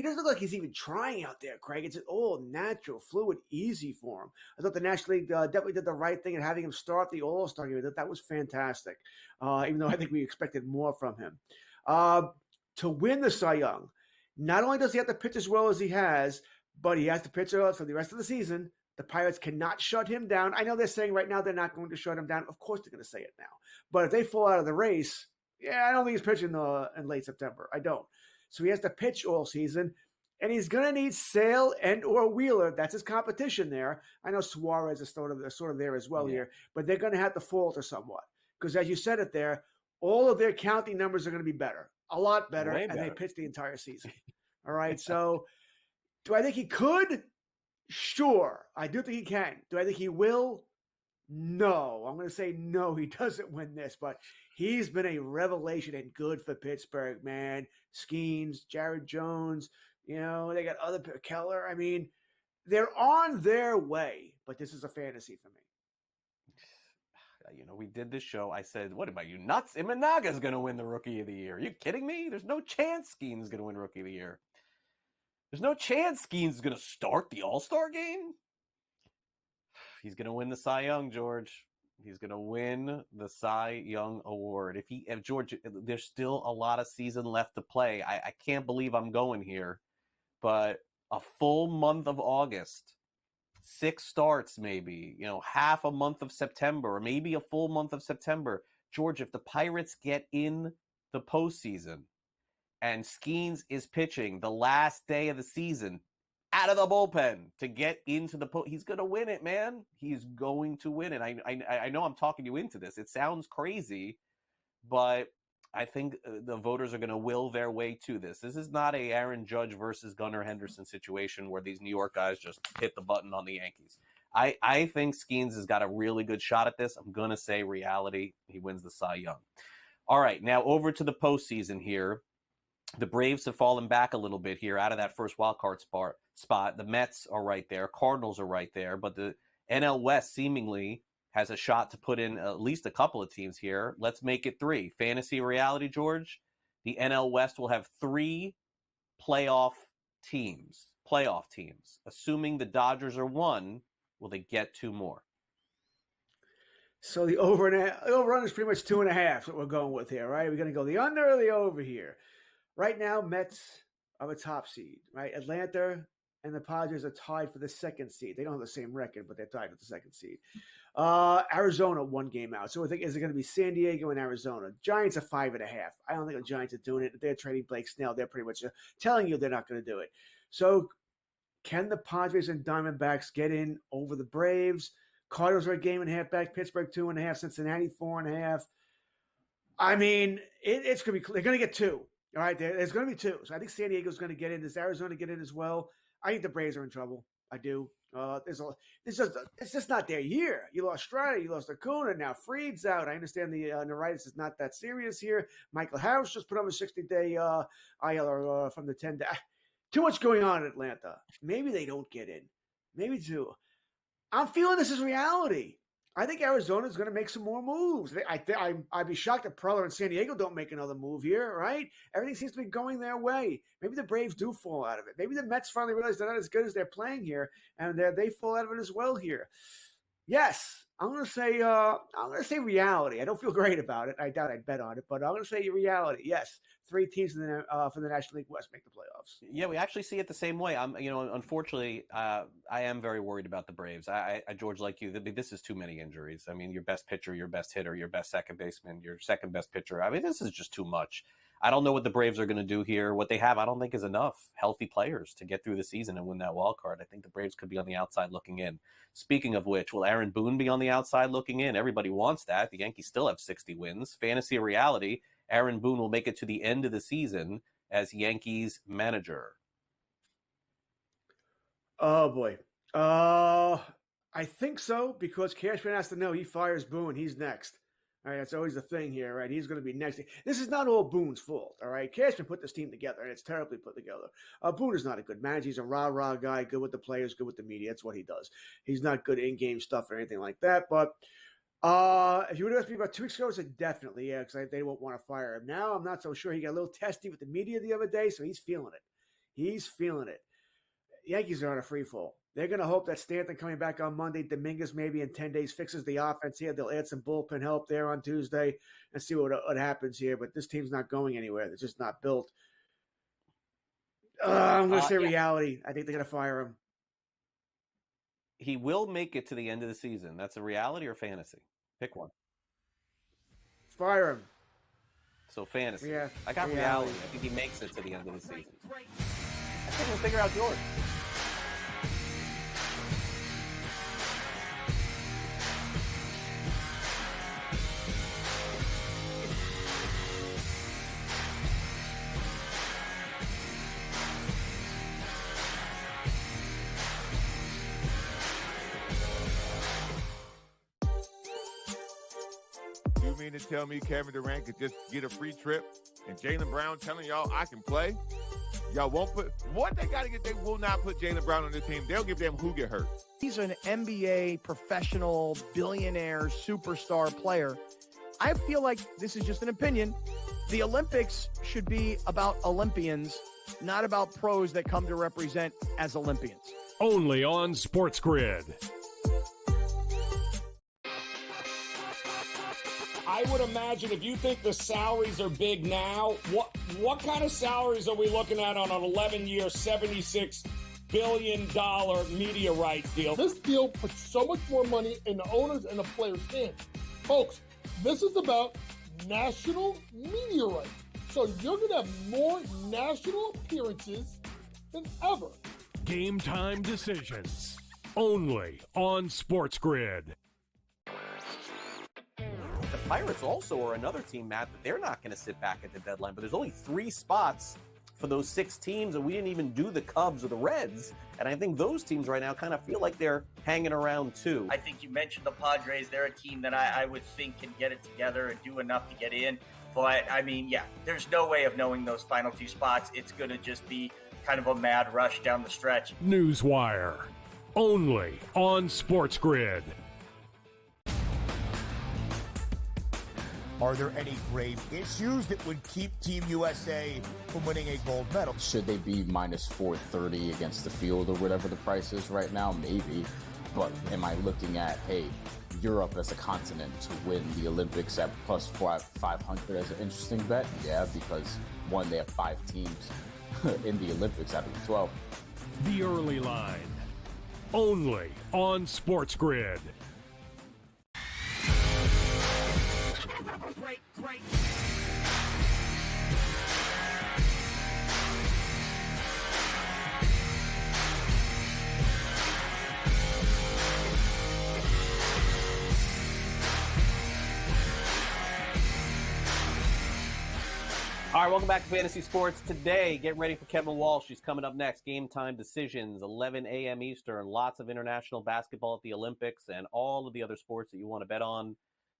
doesn't look like he's even trying out there, Craig. It's all natural, fluid, easy for him. I thought the National League definitely did the right thing in having him start the All-Star game. That was fantastic, even though I think we expected more from him. To win the Cy Young, not only does he have to pitch as well as he has, but he has to pitch for the rest of the season. The Pirates cannot shut him down. I know they're saying right now they're not going to shut him down. Of course they're going to say it now. But if they fall out of the race, I don't think he's pitching in late September. I don't. So he has to pitch all season, and he's going to need Sale and or Wheeler. That's his competition there. I know Suarez is sort of there as well here, but they're going to have to falter somewhat because, as you said it there, all of their counting numbers are going to be better, a lot better, and they pitch the entire season. All right, so do I think he could? Sure, I do think he can. Do I think he will? No. I'm going to say no, he doesn't win this, but he's been a revelation and good for Pittsburgh, man. Skenes, Jared Jones, they got other Keller. I mean, they're on their way, but this is a fantasy for me. We did this show. I said, what about you nuts? Imanaga's going to win the Rookie of the Year. Are you kidding me? There's no chance Skenes is going to win Rookie of the Year. There's no chance Skenes is going to start the All-Star game. He's going to win the Cy Young, George. He's going to win the Cy Young Award. If George, there's still a lot of season left to play. I can't believe I'm going here, but a full month of August, 6 starts maybe, half a month of September, or maybe a full month of September. George, if the Pirates get in the postseason, and Skenes is pitching the last day of the season out of the bullpen to get into he's going to win it, man. He's going to win it. I know I'm talking you into this. It sounds crazy, but I think the voters are going to will their way to this. This is not a Aaron Judge versus Gunnar Henderson situation where these New York guys just hit the button on the Yankees. I think Skenes has got a really good shot at this. I'm going to say reality. He wins the Cy Young. All right, now over to the postseason here. The Braves have fallen back a little bit here out of that first wild card spot. The Mets are right there. Cardinals are right there. But the NL West seemingly has a shot to put in at least a couple of teams here. Let's make it 3. Fantasy reality, George. The NL West will have 3 playoff teams. Assuming the Dodgers are 1, will they get 2 more? So the over is pretty much 2.5. What we're going with here, right? We're going to go the under or the over here. Right now, Mets are the top seed, right? Atlanta and the Padres are tied for the 2nd seed. They don't have the same record, but they're tied for the 2nd seed. Arizona 1 game out. So I think, is it going to be San Diego and Arizona? Giants are 5.5. I don't think the Giants are doing it. They're trading Blake Snell. They're pretty much telling you they're not going to do it. So can the Padres and Diamondbacks get in over the Braves? Cardinals are a game and a half back. Pittsburgh 2.5. Cincinnati 4.5. I mean, it's going to be. They're going to get 2. All right, there's going to be 2. So I think San Diego's going to get in. Does Arizona get in as well? I think the Braves are in trouble. I do. It's just not their year. You lost Strider, you lost Acuna, now Fried's out. I understand the neuritis is not that serious here. Michael Harris just put on a 60-day IL from the 10-day. Too much going on in Atlanta. Maybe they don't get in. Maybe 2. I'm feeling this is reality. I think Arizona's going to make some more moves. I'd be shocked if Preller and San Diego don't make another move here, right? Everything seems to be going their way. Maybe the Braves do fall out of it. Maybe the Mets finally realize they're not as good as they're playing here, and they fall out of it as well here. Yes, I'm going to say reality. I don't feel great about it. I doubt I'd bet on it, but I'm going to say reality. Yes, 3 teams for the National League West make the playoffs. Yeah, we actually see it the same way. Unfortunately, I am very worried about the Braves. I George, like you, this is too many injuries. I mean, your best pitcher, your best hitter, your best second baseman, your second best pitcher. I mean, this is just too much. I don't know what the Braves are going to do here. What they have, I don't think, is enough healthy players to get through the season and win that wild card. I think the Braves could be on the outside looking in. Speaking of which, will Aaron Boone be on the outside looking in? Everybody wants that. The Yankees still have 60 wins. Fantasy or reality, Aaron Boone will make it to the end of the season as Yankees manager. Oh, boy. I think so, because Cashman has to know he fires Boone. He's next. All right, that's always the thing here, right? He's going to be next. This is not all Boone's fault, all right? Cashman put this team together, and it's terribly put together. Boone is not a good manager. He's a rah-rah guy, good with the players, good with the media. That's what he does. He's not good in-game stuff or anything like that, but if you would have asked me about 2 weeks ago, I said definitely, yeah, because they won't want to fire him. Now I'm not so sure. He got a little testy with the media the other day, so he's feeling it. He's feeling it. Yankees are on a free fall. They're going to hope that Stanton coming back on Monday, Dominguez maybe in 10 days fixes the offense here. They'll add some bullpen help there on Tuesday and see what happens here. But this team's not going anywhere. They're just not built. I'm going to say reality. I think they're going to fire him. He will make it to the end of the season. That's a reality or fantasy? Pick one. Fire him. So fantasy. Yeah, I got reality. I think he makes it to the end of the season. I think we'll figure out yours. You mean to tell me Kevin Durant could just get a free trip and Jaylen Brown telling y'all I can play? Y'all won't put what they got to get. They will not put Jaylen Brown on the team. They'll give them who get hurt. He's an NBA professional, billionaire, superstar player. I feel like this is just an opinion. The Olympics should be about Olympians, not about pros that come to represent as Olympians. Only on SportsGrid. I would imagine if you think the salaries are big now, what kind of salaries are we looking at on an 11-year, $76 billion media rights deal? This deal puts so much more money in the owners and the players' hands. Folks, this is about national media rights. So you're going to have more national appearances than ever. Game time decisions. Only on SportsGrid. The Pirates also are another team, Matt, that they're not going to sit back at the deadline. But there's only 3 spots for those 6 teams, and we didn't even do the Cubs or the Reds. And I think those teams right now kind of feel like they're hanging around too. I think you mentioned the Padres. They're a team that I would think can get it together and do enough to get in. But, I mean, yeah, there's no way of knowing those final 2 spots. It's going to just be kind of a mad rush down the stretch. Newswire. Only on SportsGrid. Are there any grave issues that would keep Team USA from winning a gold medal? Should they be minus 430 against the field or whatever the price is right now? Maybe. But am I looking at, hey, Europe as a continent to win the Olympics at plus 500 as an interesting bet? Yeah, because one, they have 5 teams in the Olympics out of the 12. The early line. Only on SportsGrid. Great. All right, welcome back to Fantasy Sports. Today, get ready for Kevin Walsh. He's coming up next. Game time decisions, 11 a.m. Eastern. Lots of international basketball at the Olympics and all of the other sports that you want to bet on.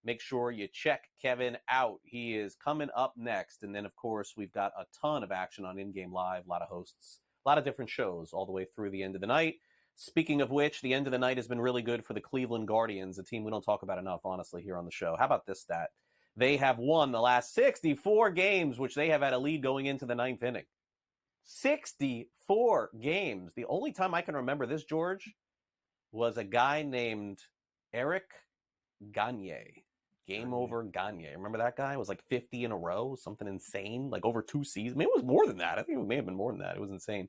Make sure you check Kevin out. He is coming up next. And then, of course, we've got a ton of action on In-Game Live, a lot of hosts, a lot of different shows all the way through the end of the night. Speaking of which, the end of the night has been really good for the Cleveland Guardians, a team we don't talk about enough, honestly, here on the show. How about this stat? They have won the last 64 games, which they have had a lead going into the 9th inning. 64 games. The only time I can remember this, George, was a guy named Eric Gagne. Game over Gagne. Remember that guy? It was like 50 in a row, something insane, like over 2 seasons. Maybe it was more than that. I think it may have been more than that. It was insane.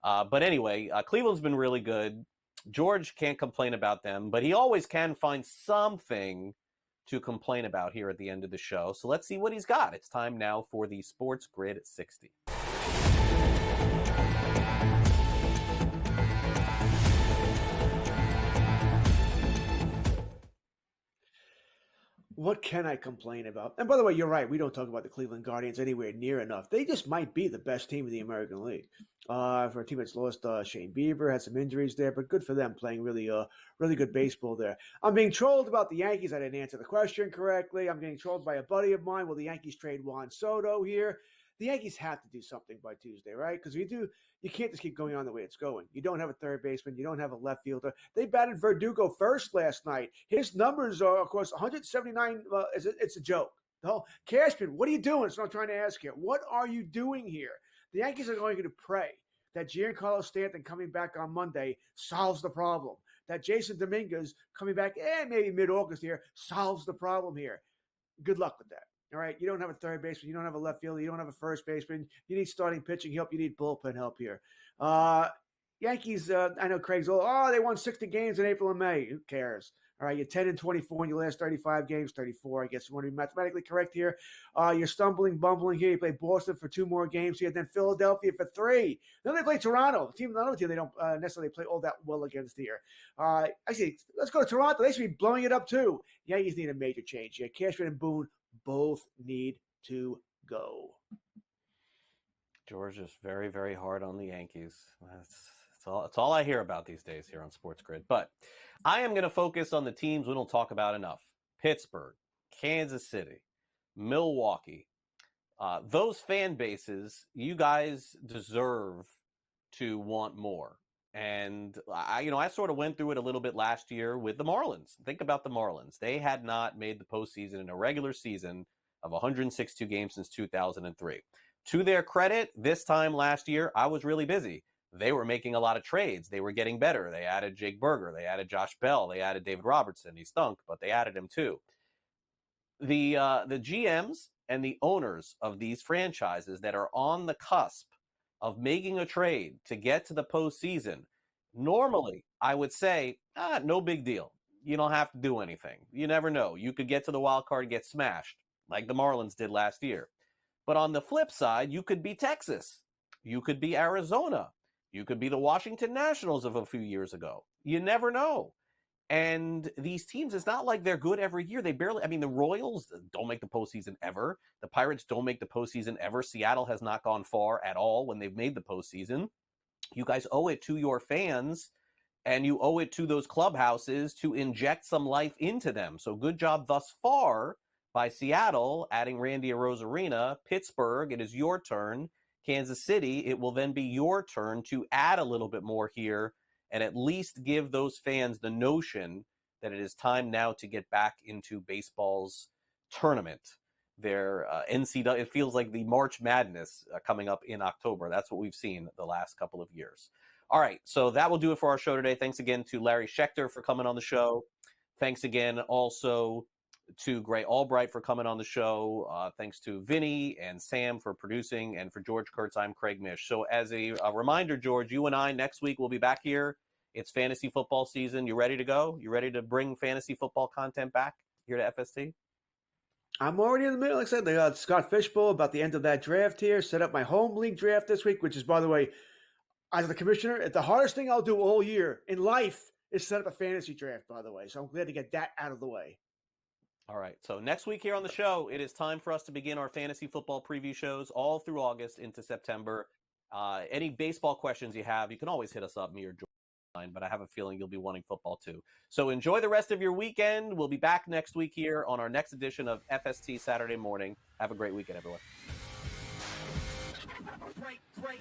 But anyway, Cleveland's been really good. George can't complain about them, but he always can find something to complain about here at the end of the show. So let's see what he's got. It's time now for the Sports Grid 60. What can I complain about? And by the way, you're right. We don't talk about the Cleveland Guardians anywhere near enough. They just might be the best team in the American League. For a team that's lost Shane Bieber, had some injuries there, but good for them playing really good baseball there. I'm being trolled about the Yankees. I didn't answer the question correctly. I'm getting trolled by a buddy of mine. Will the Yankees trade Juan Soto here? The Yankees have to do something by Tuesday, right? Because if you do, you can't just keep going on the way it's going. You don't have a third baseman. You don't have a left fielder. They batted Verdugo first last night. His numbers are, of course, 179. It's a joke. The whole Cashman, what are you doing? That's what I'm trying to ask you. What are you doing here? The Yankees are going to pray that Giancarlo Stanton coming back on Monday solves the problem. That Jason Dominguez coming back, maybe mid-August here, solves the problem here. Good luck with that. All right, you don't have a third baseman, you don't have a left fielder, you don't have a first baseman. You need starting pitching help, you need bullpen help here. Yankees, I know Craig's they won 60 games in April and May. Who cares? All right, you're 10-24 in your last 35 games, 34. I guess you want to be mathematically correct here. You're bumbling here. You play Boston for 2 more games here, then Philadelphia for 3. Then they play Toronto, another team they don't necessarily play all that well against here. Actually, let's go to Toronto. They should be blowing it up too. Yankees need a major change here. Cashman and Boone both need to go. George is very, very hard on the Yankees. That's all I hear about these days here on Sports Grid. But I am going to focus on the teams we don't talk about enough. Pittsburgh, Kansas City, Milwaukee. Those fan bases, you guys deserve to want more. And I sort of went through it a little bit last year with the Marlins. Think about the Marlins. They had not made the postseason in a regular season of 162 games since 2003. To their credit, this time last year, I was really busy. They were making a lot of trades. They were getting better. They added Jake Berger. They added Josh Bell. They added David Robertson. He stunk, but they added him too. The GMs and the owners of these franchises that are on the cusp of making a trade to get to the postseason, normally I would say, no big deal. You don't have to do anything. You never know. You could get to the wild card and get smashed, like the Marlins did last year. But on the flip side, you could be Texas. You could be Arizona. You could be the Washington Nationals of a few years ago. You never know. And these teams, it's not like they're good every year. They barely, the Royals don't make the postseason ever. The Pirates don't make the postseason ever. Seattle has not gone far at all when they've made the postseason. You guys owe it to your fans, and you owe it to those clubhouses to inject some life into them. So good job thus far by Seattle, adding Randy Arozarena. Pittsburgh, it is your turn. Kansas City, it will then be your turn to add a little bit more here and at least give those fans the notion that it is time now to get back into baseball's tournament. Their NCAA, it feels like the March Madness coming up in October. That's what we've seen the last couple of years. All right, so that will do it for our show today. Thanks again to Larry Schechter for coming on the show. Thanks again also to Gray Albright for coming on the show. Thanks to Vinny and Sam for producing, and for George Kurtz, I'm Craig Mish. So as a reminder, George, you and I next week will be back here. It's fantasy football season. You ready to go? You ready to bring fantasy football content back here to FST? I'm already in the middle. Like I said, they got Scott Fishbowl about the end of that draft here. Set up my home league draft this week, which is, by the way, as the commissioner, the hardest thing I'll do all year in life is set up a fantasy draft, by the way. So I'm glad to get that out of the way. All right, so next week here on the show, it is time for us to begin our fantasy football preview shows all through August into September. Any baseball questions you have, you can always hit us up, me or George, but I have a feeling you'll be wanting football too. So enjoy the rest of your weekend. We'll be back next week here on our next edition of FST Saturday Morning. Have a great weekend, everyone. Great.